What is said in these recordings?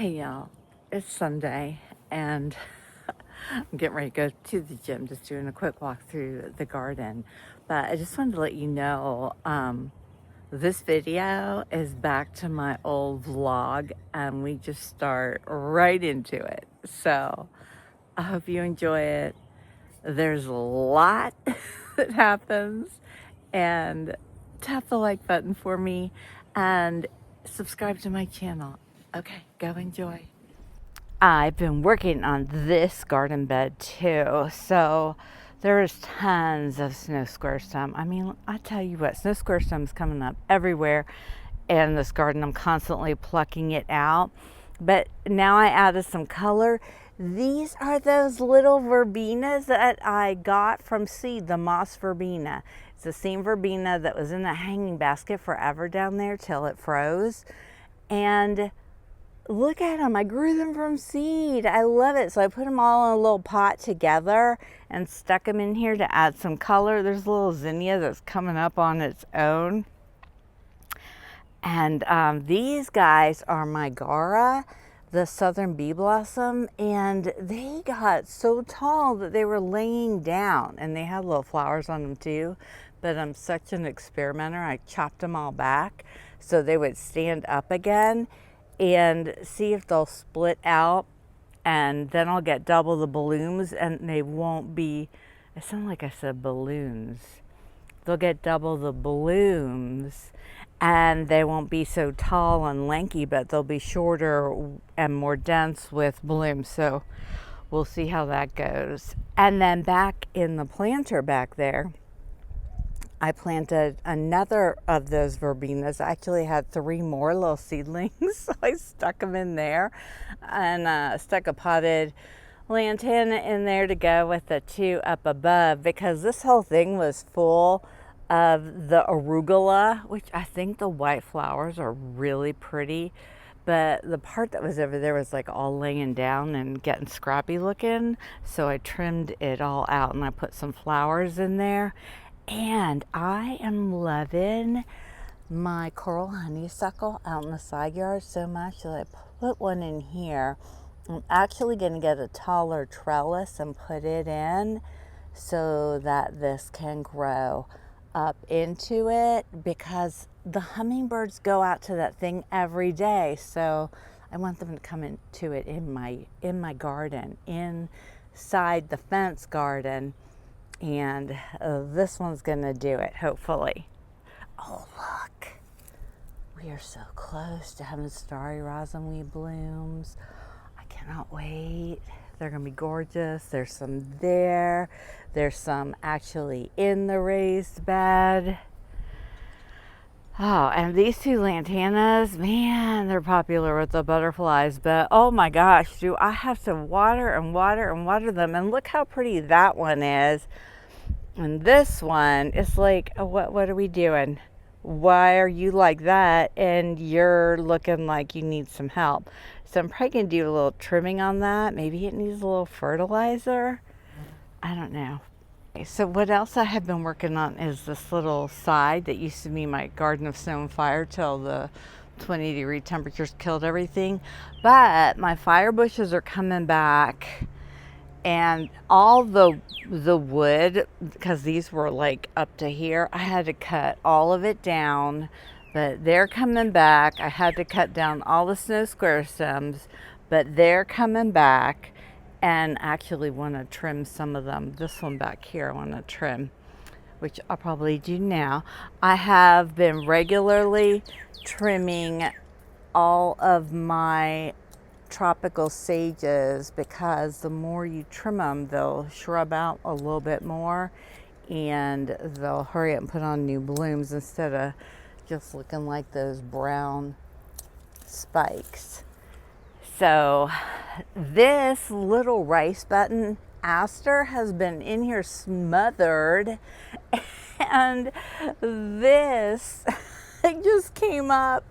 Hey y'all, it's Sunday and I'm getting ready to go to the gym, just doing a quick walk through the garden. But I just wanted to let you know this video is back to my old vlog and we just start right into it. So I hope you enjoy it. There's a lot that happens, and tap the like button for me and subscribe to my channel. Okay, go enjoy. I've been working on this garden bed too, so there's tons of snow square stem. I mean, I tell you what, snow square stem is coming up everywhere in this garden. I'm constantly plucking it out, but now I added some color. These are those little verbenas that I got from seed, the moss verbena. It's the same verbena that was in the hanging basket forever down there till it froze. And look at them, I grew them from seed. I love it. So I put them all in a little pot together and stuck them in here to add some color. There's a little zinnia that's coming up on its own. And these guys are my Gara, the southern bee blossom, and they got so tall that they were laying down, and they had little flowers on them too. But I'm such an experimenter, I chopped them all back so they would stand up again and see if they'll split out, and then I'll get double the blooms, and they won't be, it sounded like I said balloons. They'll get double the blooms and they won't be so tall and lanky, but they'll be shorter and more dense with blooms. So we'll see how that goes. And then back in the planter back there, I planted another of those verbenas. I actually had 3 more little seedlings, so I stuck them in there and stuck a potted lantana in there to go with the 2 up above, because this whole thing was full of the arugula, which I think the white flowers are really pretty, but the part that was over there was like all laying down and getting scrappy looking, so I trimmed it all out and I put some flowers in there. And I am loving my coral honeysuckle out in the side yard so much that I put one in here. I'm actually going to get a taller trellis and put it in so that this can grow up into it, because the hummingbirds go out to that thing every day. So I want them to come into it in my garden, inside the fence garden. And this one's gonna do it, hopefully. Oh, look. We are so close to having starry rosinweed blooms. I cannot wait. They're gonna be gorgeous. There's some there. There's some actually in the raised bed. Oh, and these 2 lantanas, man, they're popular with the butterflies, but oh my gosh, do I have to water and water and water them. And look how pretty that one is. And this one is like, oh, what are we doing? Why are you like that? And you're looking like you need some help. So I'm probably going to do a little trimming on that. Maybe it needs a little fertilizer. I don't know. Okay, so what else I have been working on is this little side that used to be my garden of snow and fire till the 20-degree temperatures killed everything. But my fire bushes are coming back. And all the wood, because these were like up to here, I had to cut all of it down, but they're coming back. I had to cut down all the snow square stems, but they're coming back, and actually want to trim some of them. This one back here I want to trim, which I'll probably do now. I have been regularly trimming all of my tropical sages, because the more you trim them, they'll shrub out a little bit more and they'll hurry up and put on new blooms instead of just looking like those brown spikes. So this little rice button aster has been in here smothered, and this it just came up.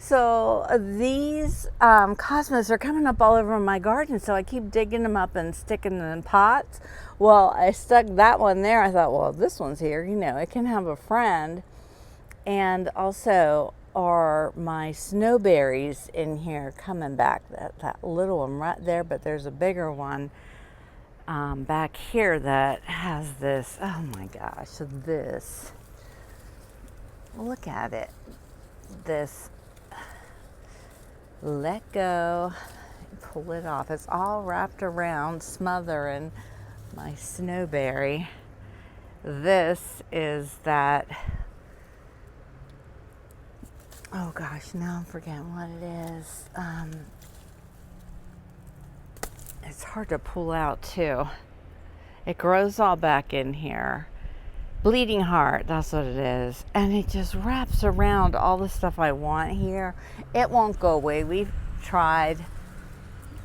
So these cosmos are coming up all over my garden, so I keep digging them up and sticking them in pots. Well, I stuck that one there. I thought, well, this one's here, you know, it can have a friend. And also, are my snowberries in here coming back. That little one right there, but there's a bigger one back here that has this. Oh my gosh, this. Look at it. This. Let go. Pull it off. It's all wrapped around, smothering my snowberry. This is that. Oh gosh, now I'm forgetting what it is. It's hard to pull out too. It grows all back in here. Bleeding heart, that's what it is. And it just wraps around all the stuff I want here. It won't go away. We've tried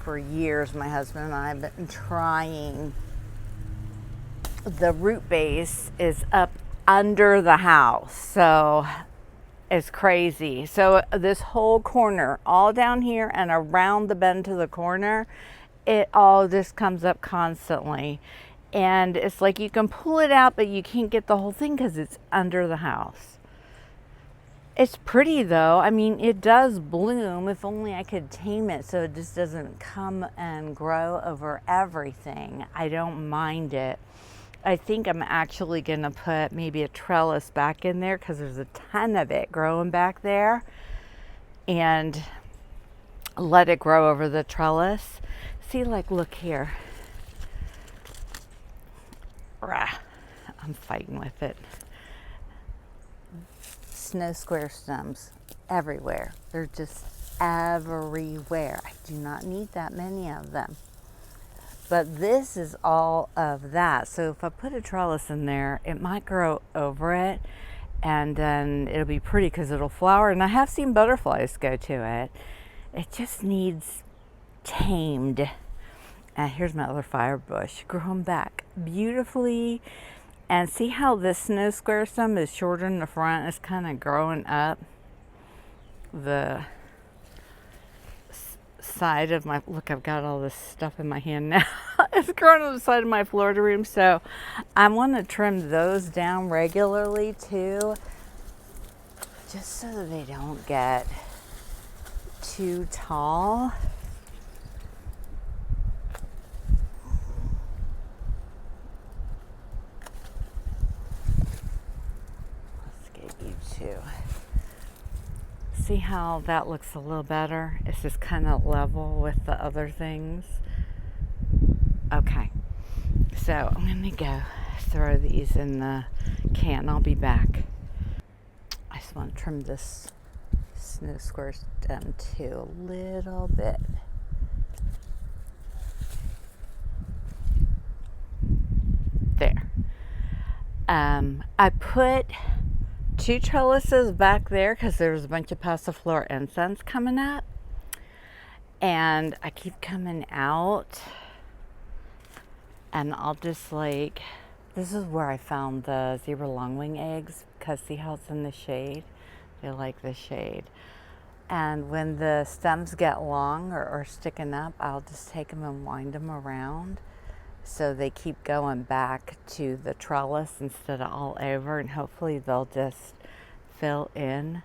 for years, my husband and I have been trying. The root base is up under the house, so it's crazy. So this whole corner, all down here and around the bend to the corner, it all just comes up constantly. And it's like you can pull it out, but you can't get the whole thing because it's under the house. It's pretty though. I mean, it does bloom. If only I could tame it so it just doesn't come and grow over everything. I don't mind it. I think I'm actually going to put maybe a trellis back in there because there's a ton of it growing back there, and let it grow over the trellis. See, like, look here. I'm fighting with it. Snow square stems everywhere. They're just everywhere. I do not need that many of them. But this is all of that. So if I put a trellis in there, it might grow over it, and then it'll be pretty because it'll flower. And I have seen butterflies go to it. It just needs tamed. And here's my other fire bush growing back beautifully. And see how this snow square stem is shorter in the front? It's kind of growing up the side of my, look, I've got all this stuff in my hand now. It's growing on the side of my Florida room. So I want to trim those down regularly too, just so that they don't get too tall. Too. See how that looks a little better? It's just kind of level with the other things. Okay, so I'm gonna go throw these in the can. I'll be back. I just want to trim this snow square stem too a little bit. There. I put 2 trellises back there because there's a bunch of passiflora incense coming up, and I keep coming out, and I'll just like, this is where I found the zebra longwing eggs, because see how it's in the shade? They like the shade. And when the stems get long or sticking up, I'll just take them and wind them around so they keep going back to the trellis instead of all over, and hopefully they'll just fill in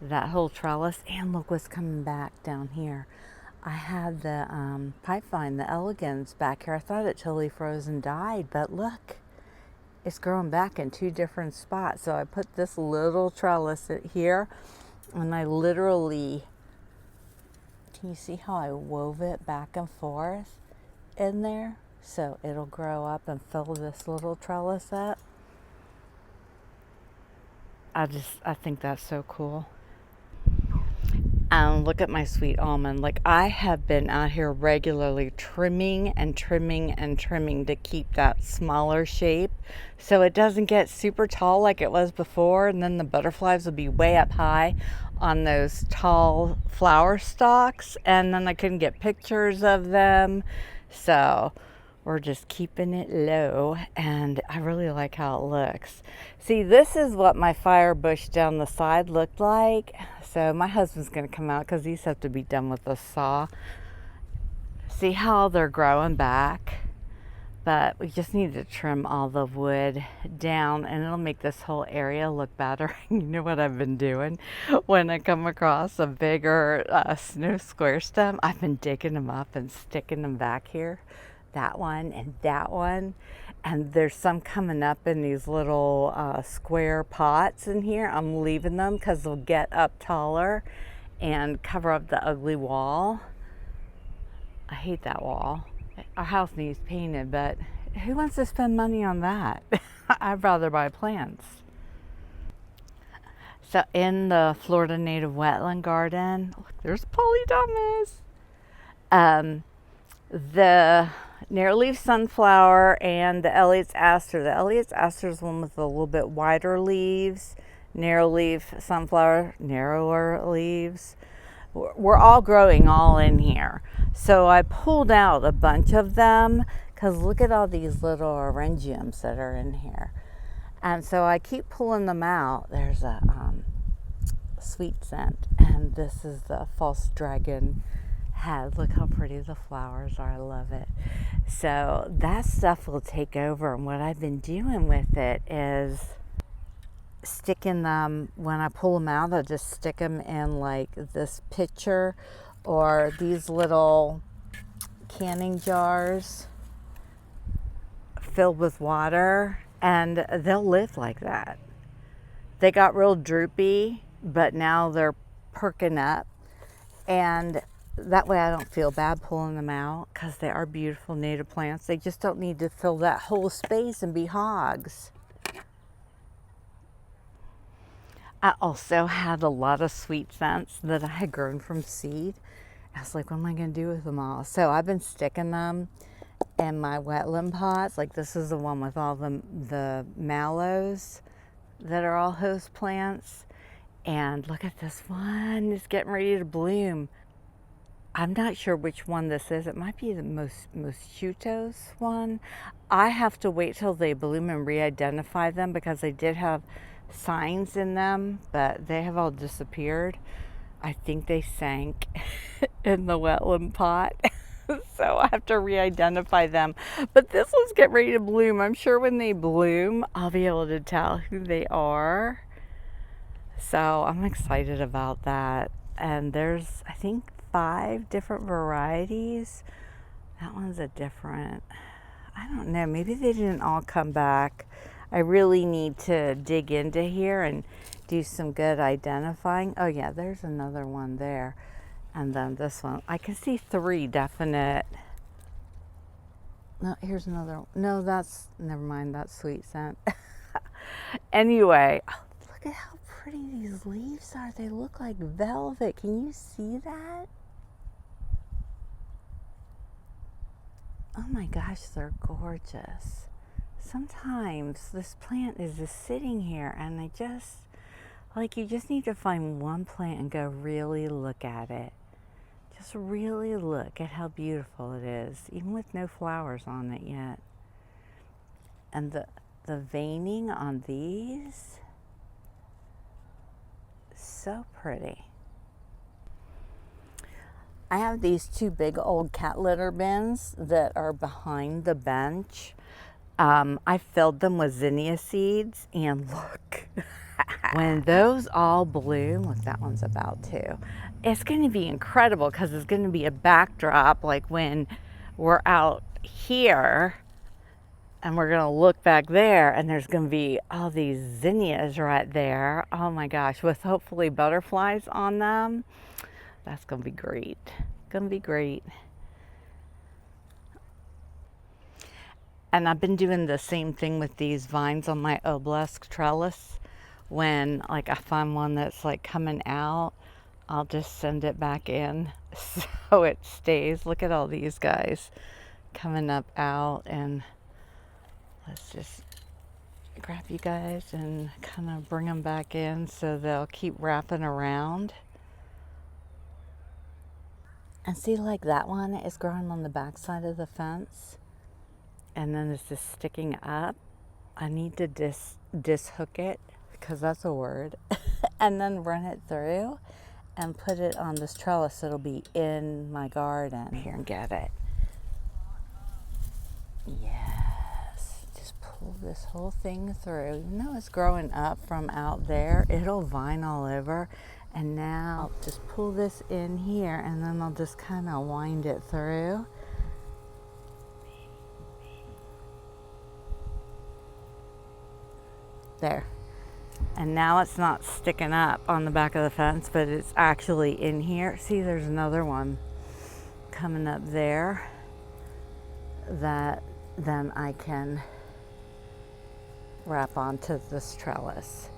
that whole trellis. And look what's coming back down here. I had the pipevine, the elegans, back here. I thought it totally froze and died, but look, it's growing back in 2 different spots. So I put this little trellis here, and I literally, can you see how I wove it back and forth in there? So it'll grow up and fill this little trellis up. I think that's so cool. Look at my sweet almond. Like, I have been out here regularly trimming and trimming and trimming to keep that smaller shape so it doesn't get super tall like it was before, and then the butterflies will be way up high on those tall flower stalks, and then I couldn't get pictures of them. So we're just keeping it low, and I really like how it looks. See, this is what my fire bush down the side looked like. So my husband's gonna come out because these have to be done with a saw. See how they're growing back? but we just need to trim all the wood down, and it'll make this whole area look better. You know what I've been doing when I come across a bigger snow square stem? I've been digging them up and sticking them back here, that one and that one. And there's some coming up in these little square pots in here. I'm leaving them because they'll get up taller and cover up the ugly wall. I hate that wall. Our house needs painted, but who wants to spend money on that? I'd rather buy plants. So in the Florida native wetland garden, look, there's polydamas. The narrow-leaf sunflower and the Elliott's aster. The Elliott's aster is one with a little bit wider leaves. Narrow-leaf sunflower, narrower leaves. We're all growing all in here. So I pulled out a bunch of them because look at all these little orangiums that are in here. And so I keep pulling them out. There's a sweet scent, and this is the false dragon head. Look how pretty the flowers are. I love it. So that stuff will take over, and what I've been doing with it is sticking them, when I pull them out, I'll just stick them in like this pitcher or these little canning jars filled with water, and they'll live like that. They got real droopy, but now they're perking up, and that way I don't feel bad pulling them out because they are beautiful native plants. They just don't need to fill that whole space and be hogs. I also had a lot of sweet scents that I had grown from seed. I was like, what am I going to do with them all? So I've been sticking them in my wetland pots. Like this is the one with all the mallows that are all host plants. And look at this one. It's getting ready to bloom. I'm not sure which one this is. It might be the Mosquitos one. I have to wait till they bloom and re-identify them because they did have signs in them, but they have all disappeared. I think they sank in the wetland pot. So I have to re-identify them. But this one's getting ready to bloom. I'm sure when they bloom, I'll be able to tell who they are. So I'm excited about that. And there's, I think, 5 different varieties. That one's a different, I don't know, maybe they didn't all come back. I really need to dig into here and do some good identifying. Oh yeah, there's another one there. And then this one. I can see 3 definite. No, here's another one. No, that's, never mind, that's sweet scent. Anyway, oh, look at how pretty these leaves are. They look like velvet. Can you see that? Oh my gosh, they're gorgeous. Sometimes this plant is just sitting here and I just, like, you just need to find one plant and go really look at it. Just really look at how beautiful it is, even with no flowers on it yet. And the veining on these, so pretty. I have these 2 big old cat litter bins that are behind the bench. I filled them with zinnia seeds, and look, when those all bloom, look, that one's about to. It's going to be incredible because it's going to be a backdrop, like when we're out here and we're going to look back there and there's going to be all these zinnias right there. Oh my gosh, with hopefully butterflies on them. That's going to be great. Going to be great. And I've been doing the same thing with these vines on my obelisk trellis. When like I find one that's like coming out, I'll just send it back in so it stays. Look at all these guys coming up out, and let's just grab you guys and kind of bring them back in so they'll keep wrapping around. And see, like that one is growing on the back side of the fence, and then it's just sticking up. I need to dishook it, because that's a word, and then run it through and put it on this trellis. It'll be in my garden. Here and get it. Yeah. pull this whole thing through. Even though it's growing up from out there, it'll vine all over. And now I'll just pull this in here, and then I'll just kind of wind it through. There. And now it's not sticking up on the back of the fence, but it's actually in here. See, there's another one coming up there that then I can wrap onto this trellis.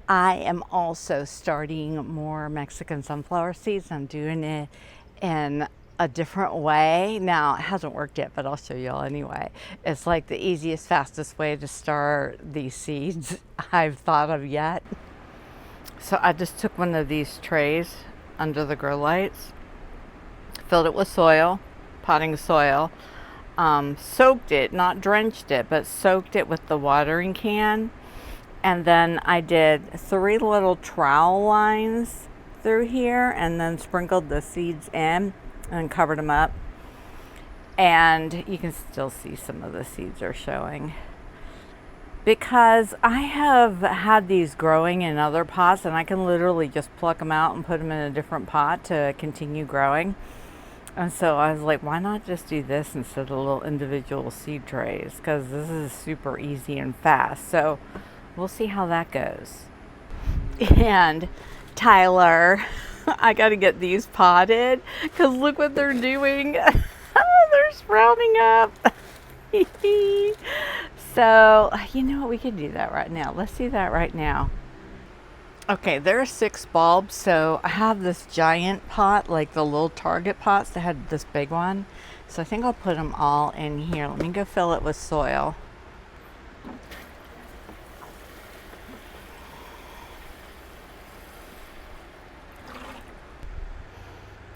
I am also starting more Mexican sunflower seeds. I'm doing it in a different way. Now, it hasn't worked yet, but I'll show y'all anyway. It's like the easiest, fastest way to start these seeds I've thought of yet. So I just took one of these trays under the grow lights, filled it with soil, potting soil, soaked it, not drenched it, but soaked it with the watering can. And then I did 3 little trowel lines through here, and then sprinkled the seeds in and covered them up. And you can still see some of the seeds are showing. Because I have had these growing in other pots, and I can literally just pluck them out and put them in a different pot to continue growing. And so I was like, why not just do this instead of little individual seed trays? Because this is super easy and fast. So we'll see how that goes. And Tyler, I got to get these potted because look what they're doing. They're sprouting up. So, you know what? We could do that right now. Let's do that right now. Okay, there are 6 bulbs. So I have this giant pot, like the little Target pots that had this big one. So I think I'll put them all in here. Let me go fill it with soil.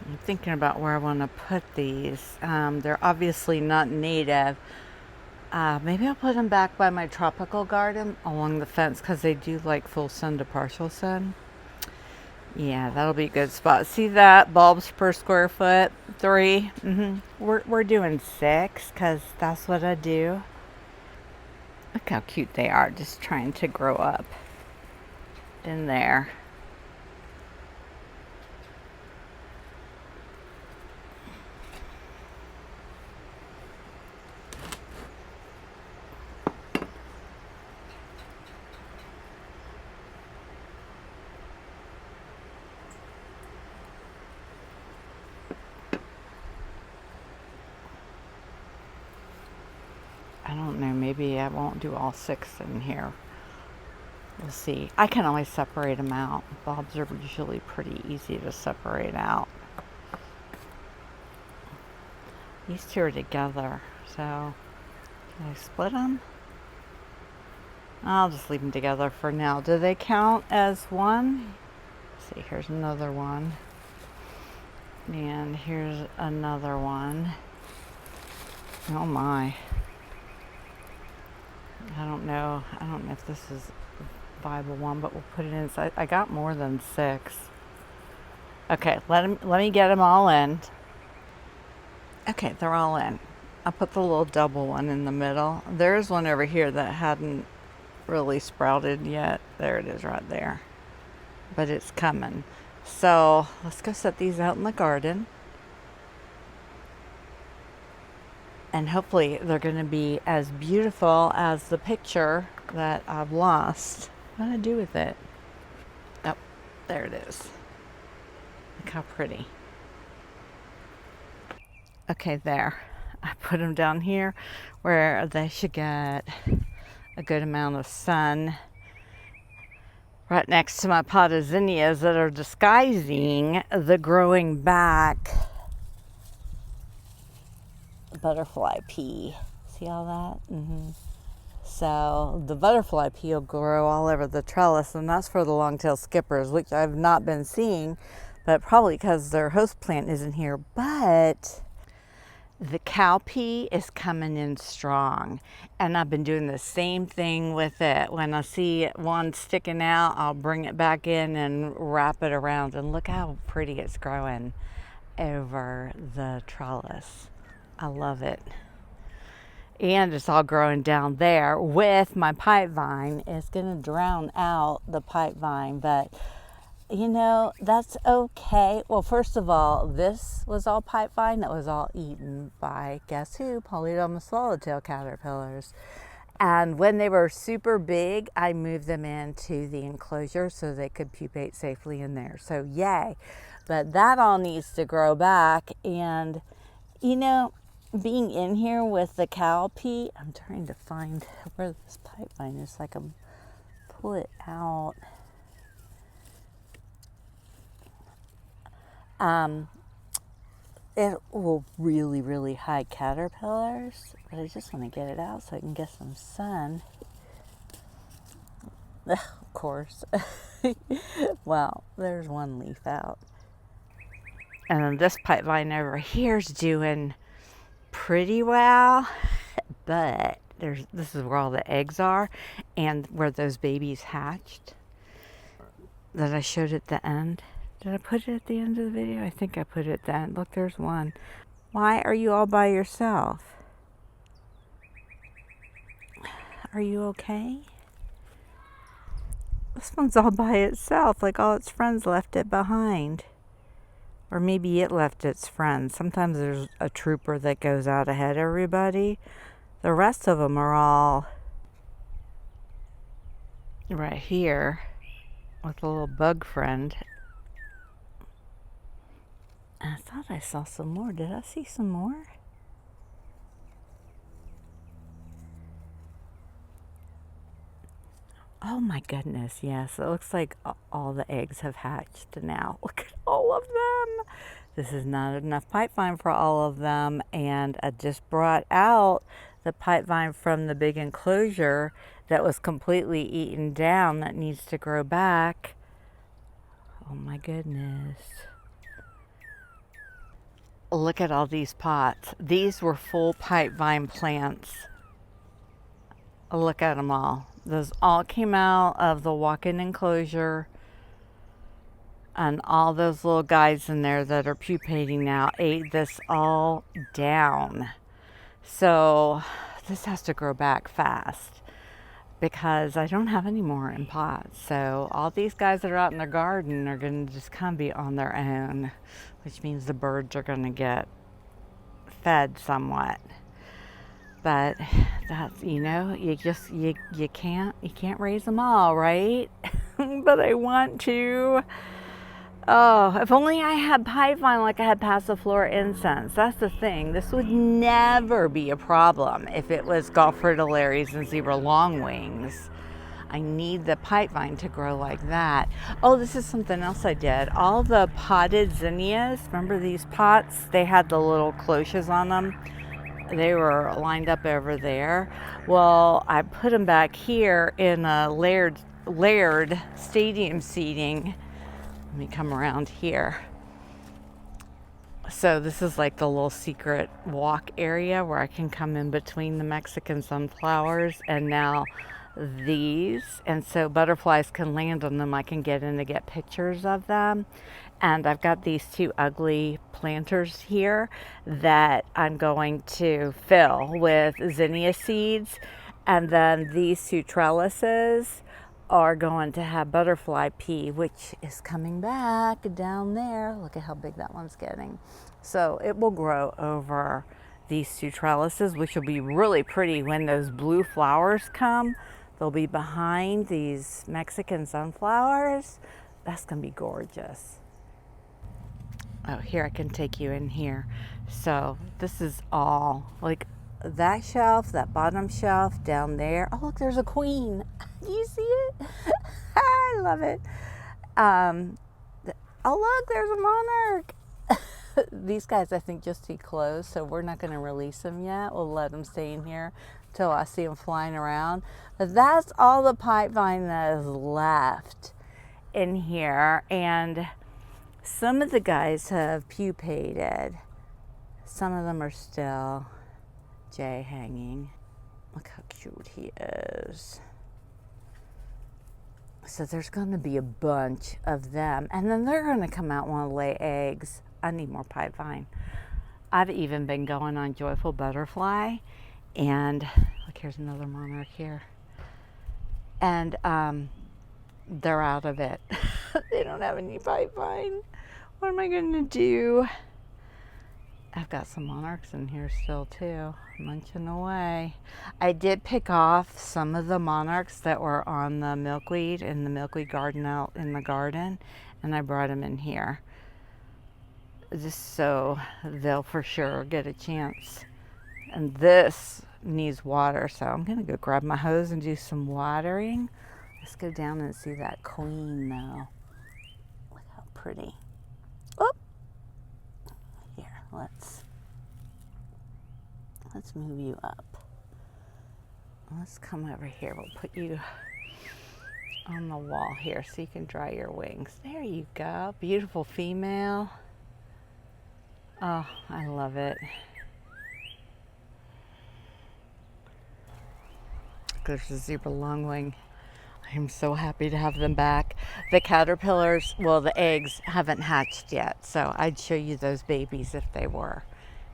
I'm thinking about where I want to put these. They're obviously not native. Maybe I'll put them back by my tropical garden along the fence because they do like full sun to partial sun. Yeah, that'll be a good spot. See that? Bulbs per square foot, 3. We're doing 6 because that's what I do. Look how cute they are, just trying to grow up in there. I don't know, maybe I won't do all 6 in here. We'll see. I can always separate them out. Bulbs are usually pretty easy to separate out. These 2 are together, so can I split them? I'll just leave them together for now. Do they count as one? Let's see, here's another one. And here's another one. Oh my. I don't know if this is a viable one, but we'll put it inside. I got more than 6. Okay, let me get them all in. Okay, they're all in. I'll put the little double one in the middle. There's one over here that hadn't really sprouted yet. There it is right there. But it's coming. So let's go set these out in the garden. And hopefully they're going to be as beautiful as the picture that I've lost. What do I do with it? Oh, there it is. Look how pretty. Okay, there. I put them down here where they should get a good amount of sun. Right next to my pot of zinnias that are disguising the growing back butterfly pea. See all that? So the butterfly pea will grow all over the trellis, and that's for the long-tailed skippers, which I've not been seeing, but probably because their host plant isn't here. But the cow pea is coming in strong, and I've been doing the same thing with it. When I see one sticking out, I'll bring it back in and wrap it around, and look how pretty it's growing over the trellis. I love it. And it's all growing down there with my pipe vine. It's going to drown out the pipe vine, but you know, that's okay. Well, first of all, this was all pipe vine that was all eaten by, guess who? Polydomous swallowtail caterpillars. And when they were super big, I moved them into the enclosure so they could pupate safely in there. So yay. But that all needs to grow back. And, you know, being in here with the cowpea, I'm trying to find where this pipe vine is so I can pull it out. It will really hide caterpillars, but I just want to get it out so I can get some sun. Of course. Well, there's one leaf out. And then this pipe vine over here is doing pretty well, but this is where all the eggs are and where those babies hatched that I showed at the end. Did I put it at the end of the video? I think I put it at the end. Look, there's one. Why are you all by yourself? Are you okay? This one's all by itself, like all its friends left it behind. Or maybe it left its friends. Sometimes there's a trooper that goes out ahead of everybody. The rest of them are all right here with a little bug friend. I thought I saw some more. Did I see some more? Oh my goodness, yes. It looks like all the eggs have hatched now. Look at all of them. This is not enough pipe vine for all of them. And I just brought out the pipe vine from the big enclosure that was completely eaten down that needs to grow back. Oh my goodness. Look at all these pots. These were full pipe vine plants. Look at them all. Those all came out of the walk-in enclosure. And all those little guys in there that are pupating now ate this all down. So this has to grow back fast because I don't have any more in pots. So all these guys that are out in their garden are going to just kind of be on their own, which means the birds are going to get fed somewhat. But that's, you know, you can't raise them all, right? But I want to. Oh, if only I had pipe vine like I had passiflora incense. That's the thing. This would never be a problem if it was Gulf fritillaries and zebra longwings. I need the pipe vine to grow like that. Oh, this is something else I did. All the potted zinnias, remember these pots? They had the little cloches on them. They were lined up over there. Well, I put them back here in a layered stadium seating. Let me come around here. So this is like the little secret walk area where I can come in between the Mexican sunflowers and now these. And so butterflies can land on them. I can get in to get pictures of them. And I've got these two ugly planters here that I'm going to fill with zinnia seeds. And then these two trellises are going to have butterfly pea, which is coming back down there. Look at how big that one's getting. So it will grow over these two trellises, which will be really pretty when those blue flowers come. They'll be behind these Mexican sunflowers. That's gonna be gorgeous. Oh, here, I can take you in here. So this is all like that shelf, that bottom shelf down there. Oh, look, there's a queen. Do you see it? I love it. Oh, look, there's a monarch. These guys, I think, just eclosed, so we're not going to release them yet. We'll let them stay in here till I see them flying around. But that's all the pipe vine that is left in here. And some of the guys have pupated. Some of them are still hanging. Look how cute he is. So there's going to be a bunch of them, and then they're going to come out and want to lay eggs. I need more pipe vine. I've even been going on Joyful Butterfly, And look, here's another monarch here. And they're out of it. They don't have any pipeline. What am I gonna do? I've got some monarchs in here still too, munching away. I did pick off some of the monarchs that were on the milkweed in the milkweed garden out in the garden, and I brought them in here just so they'll for sure get a chance. And this needs water, so I'm gonna go grab my hose and do some watering. Let's go down and see that queen though. Look how pretty. Oh, here, let's move you up. Let's come over here. We'll put you on the wall here so you can dry your wings. There you go. Beautiful female. Oh, I love it. There's a zebra longwing. I'm so happy to have them back. The caterpillars, well, the eggs haven't hatched yet, so I'd show you those babies if they were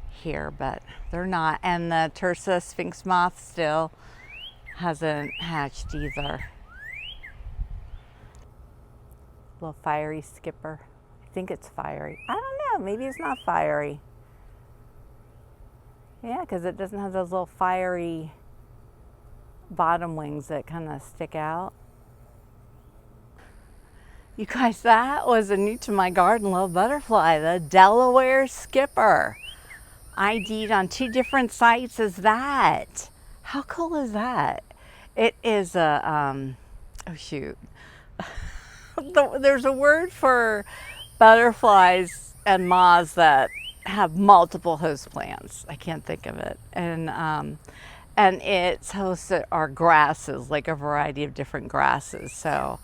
here, but they're not. And the Tursa sphinx moth still hasn't hatched either. Little fiery skipper. I think it's fiery. I don't know, maybe it's not fiery. Yeah, because it doesn't have those little fiery bottom wings that kind of stick out. You guys, that was a new to my garden little butterfly, the Delaware skipper. ID'd on 2 different sites as that. How cool is that? It is a, oh shoot. There's a word for butterflies and moths that have multiple host plants. I can't think of it. And its hosts are grasses, like a variety of different grasses. So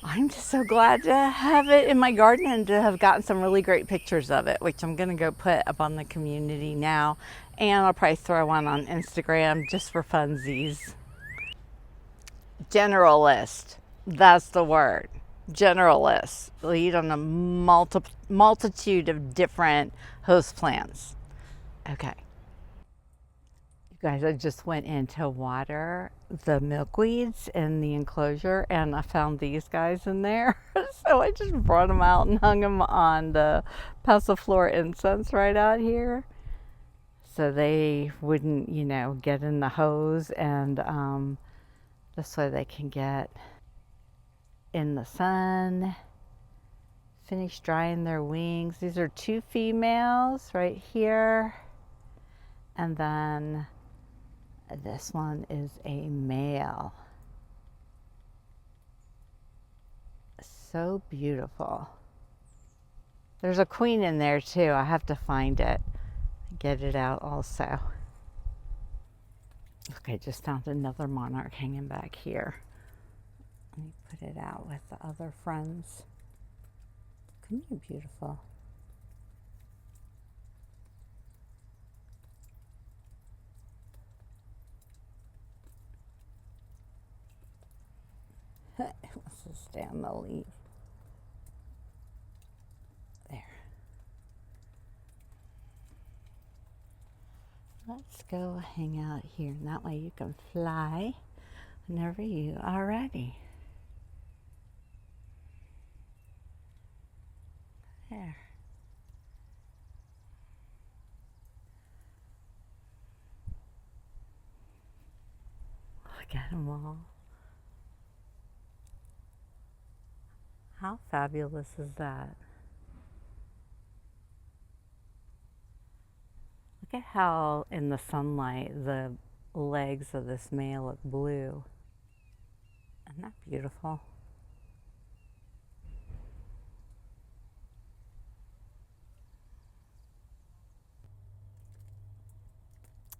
I'm just so glad to have it in my garden and to have gotten some really great pictures of it, which I'm gonna go put up on the community now. And I'll probably throw one on Instagram just for funsies. Generalist, that's the word. Generalist, lead on a multitude of different host plants. Okay. Guys, I just went in to water the milkweeds in the enclosure and I found these guys in there. So I just brought them out and hung them on the passiflora incense right out here. So they wouldn't, you know, get in the hose, and this way they can get in the sun, finish drying their wings. These are 2 females right here. And then this one is a male. So beautiful. There's a queen in there too. I have to find it, get it out also. Okay, just found another monarch hanging back here. Let me put it out with the other friends. Come here, beautiful. Let's just stay on the leaf. There. Let's go hang out here, and that way you can fly whenever you are ready. There. Look at them all. How fabulous is that? Look at how in the sunlight the legs of this male look blue. Isn't that beautiful?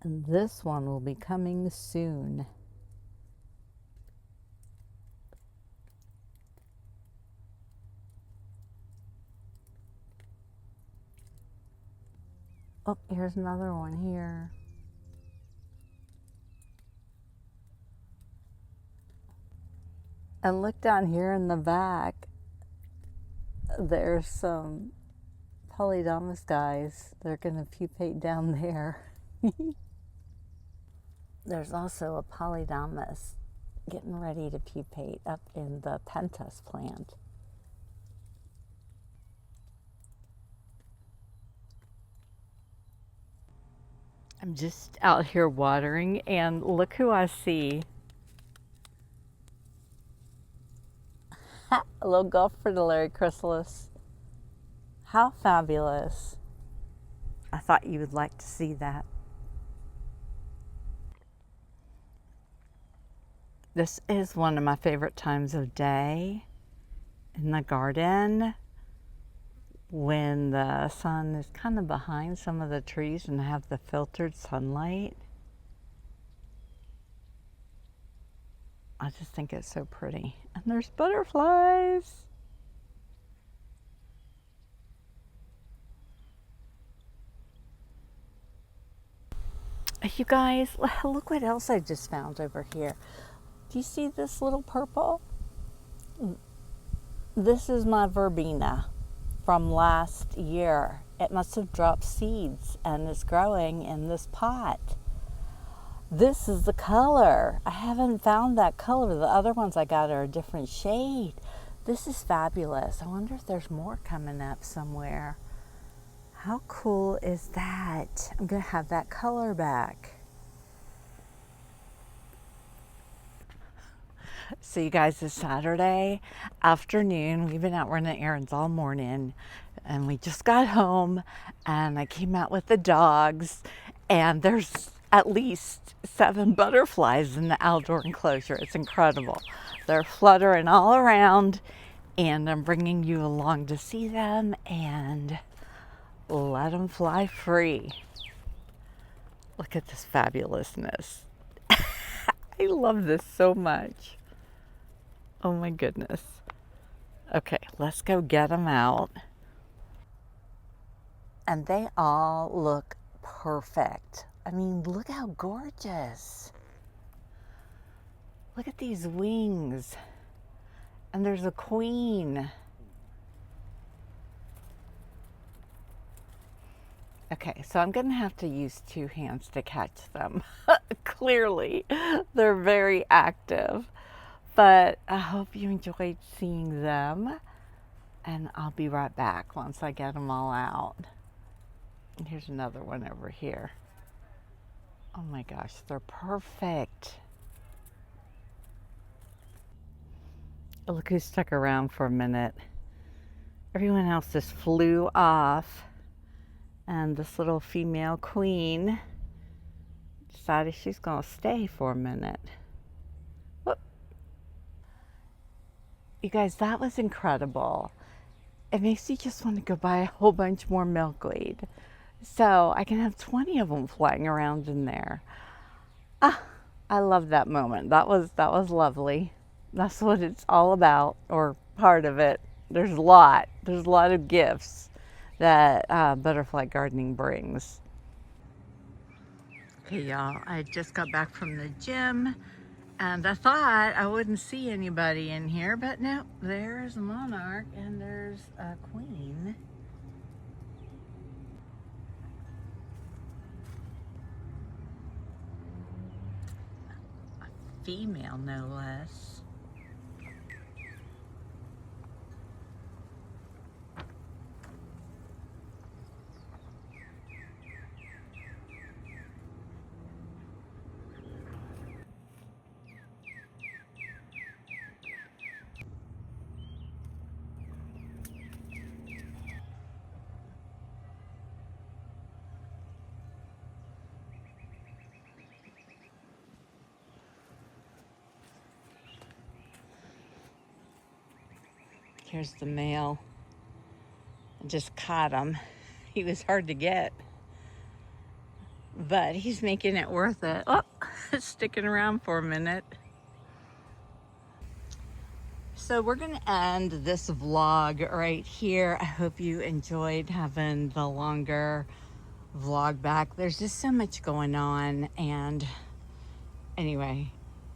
And this one will be coming soon. Oh, here's another one here. And look down here in the back. There's some polydamas guys. They're going to pupate down there. There's also a polydamas getting ready to pupate up in the pentas plant. I'm just out here watering, and look who I see. A little Gulf fritillary chrysalis. How fabulous. I thought you would like to see that. This is one of my favorite times of day in the garden, when the sun is kind of behind some of the trees and have the filtered sunlight. I just think it's so pretty. And there's butterflies. You guys, look what else I just found over here. Do you see this little purple? This is my verbena from last year. It must have dropped seeds and is growing in this pot. This is the color. I haven't found that color. The other ones I got are a different shade. This is fabulous. I wonder if there's more coming up somewhere. How cool is that? I'm gonna have that color back. So you guys, it's Saturday afternoon. We've been out running errands all morning, and we just got home, and I came out with the dogs, and there's at least 7 butterflies in the outdoor enclosure. It's incredible. They're fluttering all around, and I'm bringing you along to see them and let them fly free. Look at this fabulousness. I love this so much. Oh my goodness. Okay, let's go get them out. And they all look perfect. I mean, look how gorgeous. Look at these wings. And there's a queen. Okay, so I'm going to have to use 2 hands to catch them. Clearly, they're very active. But I hope you enjoyed seeing them. And I'll be right back once I get them all out. And here's another one over here. Oh my gosh, they're perfect. Look who stuck around for a minute. Everyone else just flew off. And this little female queen decided she's gonna stay for a minute. Whoop. You guys, that was incredible. It makes you just want to go buy a whole bunch more milkweed, so I can have 20 of them flying around in there. Ah, I love that moment. That was lovely. That's what it's all about, or part of it. There's a lot of gifts that butterfly gardening brings. Okay, y'all, I just got back from the gym, and I thought I wouldn't see anybody in here, but no, there's a monarch and there's a queen. A female, no less. Here's the male. I just caught him. He was hard to get, but he's making it worth it. Oh, sticking around for a minute. So we're gonna end this vlog right here. I hope you enjoyed having the longer vlog back. There's just so much going on, and anyway,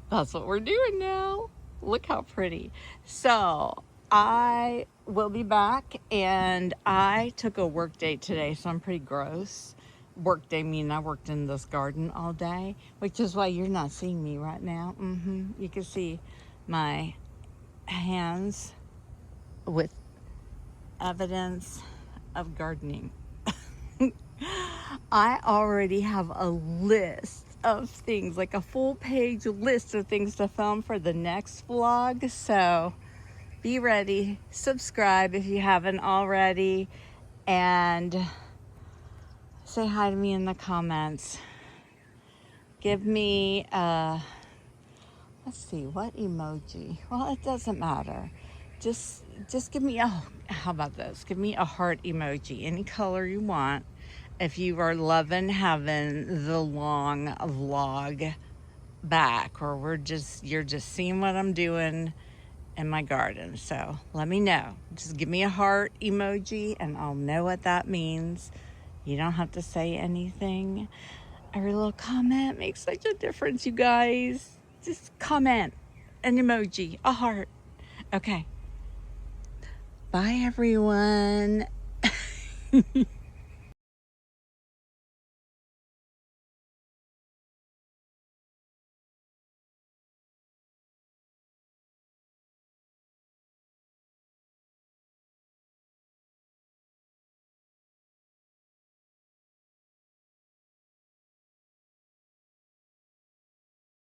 that's what we're doing now. Look how pretty. So I will be back, and I took a work day today, so I'm pretty gross. work day, meaning I worked in this garden all day, which is why you're not seeing me right now. You can see my hands with evidence of gardening. I already have a list of things, like a full page list of things to film for the next vlog. So be ready, subscribe if you haven't already, and say hi to me in the comments. Give me let's see, what emoji? Well, it doesn't matter. Just give me a, how about this? Give me a heart emoji, any color you want. If you are loving having the long vlog back, or you're just seeing what I'm doing in my garden. So let me know. Just give me a heart emoji and I'll know what that means. You don't have to say anything. Every little comment makes such a difference, you guys. Just comment an emoji, a heart. Okay. Bye, everyone.